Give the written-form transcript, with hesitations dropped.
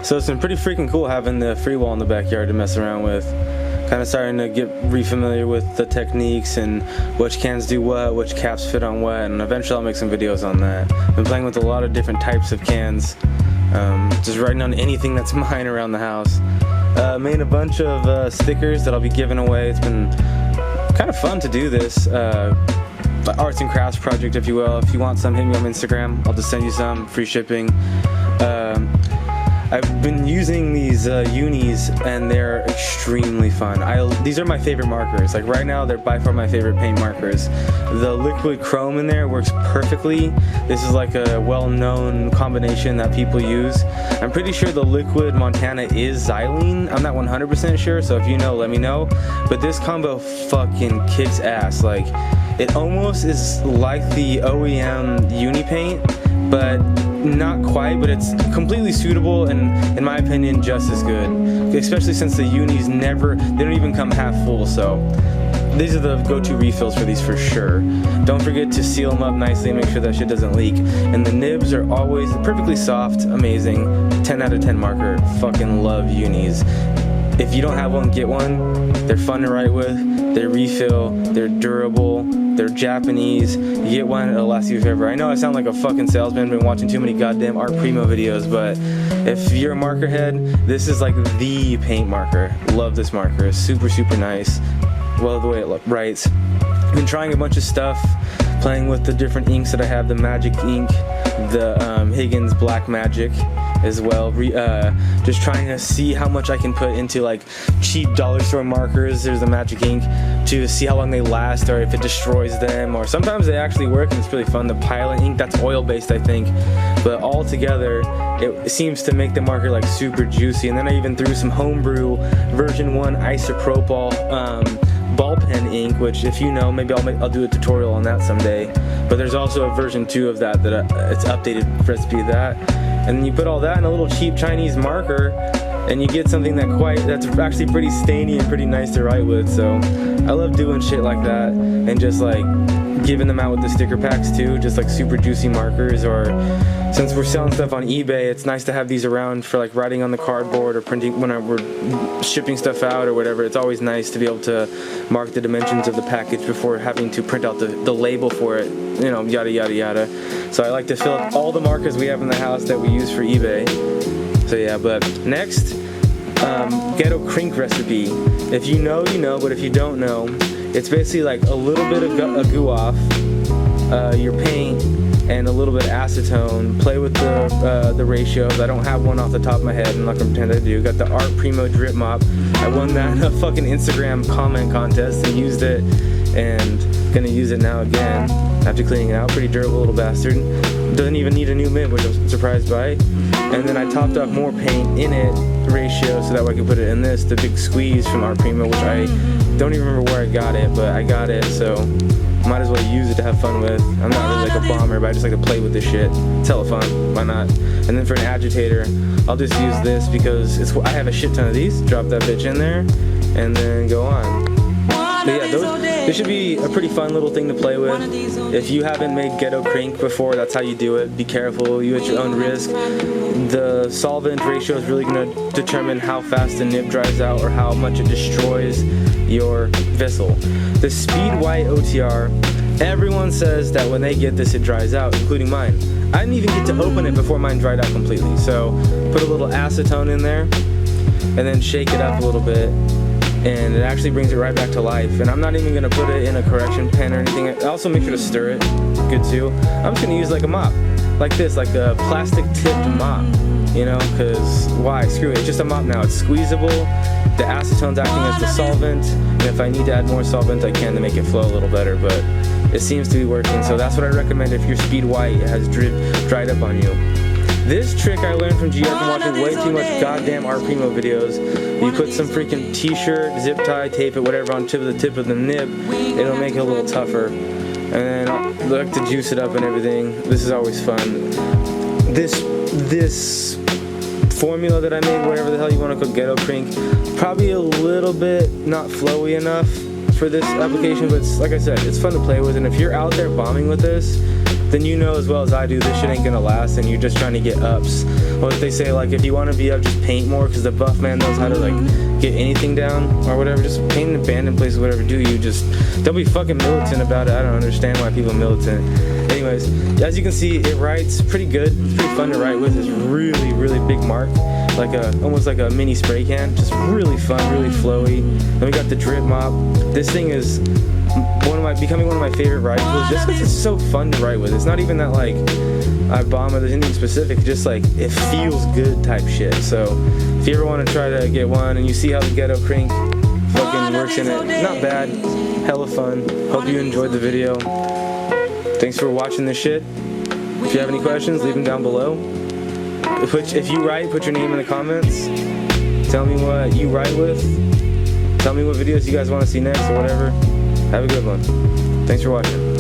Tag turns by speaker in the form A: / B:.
A: So it's been pretty freaking cool having the free wall in the backyard to mess around with. Kind of starting to get re-familiar with the techniques and which cans do what, which caps fit on what, and eventually I'll make some videos on that. Been playing with a lot of different types of cans, just writing on anything that's mine around the house. Made a bunch of stickers that I'll be giving away. It's been kind of fun to do this. Arts and crafts project, if you will. If you want some, hit me on Instagram. I'll just send you some, free shipping. I've been using these unis and they're extremely fun. These are my favorite markers. Like right now, they're by far my favorite paint markers. The liquid chrome in there works perfectly. This is like a well-known combination that people use. I'm pretty sure the liquid Montana is xylene. I'm not 100% sure, so if you know, let me know. But this combo fucking kicks ass. Like, it almost is like the OEM uni paint, but not quite, but it's completely suitable and, in my opinion, just as good. Especially since the unis they don't even come half full, so these are the go-to refills for these for sure. Don't forget to seal them up nicely and make sure that shit doesn't leak. And the nibs are always perfectly soft, amazing. 10 out of 10 marker. Fucking love unis. If you don't have one, get one. They're fun to write with, they refill, they're durable, they're Japanese. You get one, it'll last you forever. I know I sound like a fucking salesman, been watching too many goddamn Art Primo videos, but if you're a marker head, this is like the paint marker. Love this marker, it's super, super nice. Well, the way it writes. Been trying a bunch of stuff, playing with the different inks that I have, the Magic ink, the Higgins Black Magic as well. Just trying to see how much I can put into like cheap dollar store markers. There's the Magic ink to see how long they last or if it destroys them, or sometimes they actually work and it's really fun. The Pilot ink, that's oil based I think, but all together it seems to make the marker like super juicy. And then I even threw some homebrew version 1 isopropyl ball pen ink, which if you know, maybe I'll do a tutorial on that someday. But there's also a version 2 of that it's updated recipe of that. And then you put all that in a little cheap Chinese marker and you get something that's actually pretty stainy and pretty nice to write with. So I love doing shit like that and just like giving them out with the sticker packs too, just like super juicy markers. Or since we're selling stuff on eBay, it's nice to have these around for like writing on the cardboard or printing when we're shipping stuff out or whatever. It's always nice to be able to mark the dimensions of the package before having to print out the label for it, you know, yada yada yada. So I like to fill up all the markers we have in the house that we use for eBay. So yeah, but next, Ghetto Krink recipe. If you know, you know, but if you don't know, it's basically like a little bit of goo off, your paint, and a little bit of acetone. Play with the ratios. I don't have one off the top of my head. I'm not gonna pretend I do. Got the Art Primo drip mop. I won that in a fucking Instagram comment contest and used it, and gonna use it now again after cleaning it out. Pretty durable little bastard. Doesn't even need a new mitt, which I'm surprised by. And then I topped off more paint in it ratio so that way I could put it in this, the big squeeze from Art Primo, which I don't even remember where I got it, but I got it, so might as well use it to have fun with. I'm not really like a bomber, but I just like to play with this shit. It's hella fun, why not? And then for an agitator, I'll just use this because I have a shit ton of these. Drop that bitch in there, and then go on. But yeah, this should be a pretty fun little thing to play with. If you haven't made Ghetto Krink before, that's how you do it. Be careful, you at your own risk. The solvent ratio is really going to determine how fast the nib dries out or how much it destroys your vessel. The Speed White OTR, everyone says that when they get this it dries out, including mine. I didn't even get to open it before mine dried out completely. So put a little acetone in there and then shake it up a little bit, and it actually brings it right back to life. And I'm not even going to put it in a correction pen or anything. I also make sure to stir it good too. I'm just going to use like a mop, like this, like a plastic tipped mop, you know, because why? Screw it, it's just a mop now. It's squeezable, the acetone's acting as the solvent, and if I need to add more solvent I can to make it flow a little better, but it seems to be working. So that's what I recommend if your Speed White has dried up on you. This trick I learned from GR from watching way too much goddamn Art Primo videos. You put some freaking t-shirt, zip tie, tape it, whatever on the tip of the nib, it'll make it a little tougher. And then I'll like to juice it up and everything. This is always fun. This formula that I made, whatever the hell you want to call Ghetto Krink, probably a little bit not flowy enough for this application, but it's, like I said, it's fun to play with. And if you're out there bombing with this, then you know as well as I do this shit ain't gonna last, and you're just trying to get ups. What they say, like, if you want to be up, just paint more, because the buff man knows how to like get anything down or whatever. Just paint in abandoned places, whatever. Do you just don't be fucking militant about it. I don't understand why people are militant. Anyways, as you can see, it writes pretty good. It's pretty fun to write with. It's really, really big mark, like almost like a mini spray can. Just really fun, really flowy. Then we got the drip mop. This thing is becoming one of my favorite writing tools, just because it's so fun to write with. It's not even that like I bomb or there's anything specific. Just like it feels good type shit. So if you ever want to try to get one and you see how the Ghetto Krink fucking works in it, not bad, hella fun. Hope you enjoyed the video. Thanks for watching this shit. If you have any questions, leave them down below. If you write, put your name in the comments. Tell me what you write with. Tell me what videos you guys want to see next or whatever. Have a good one. Thanks for watching.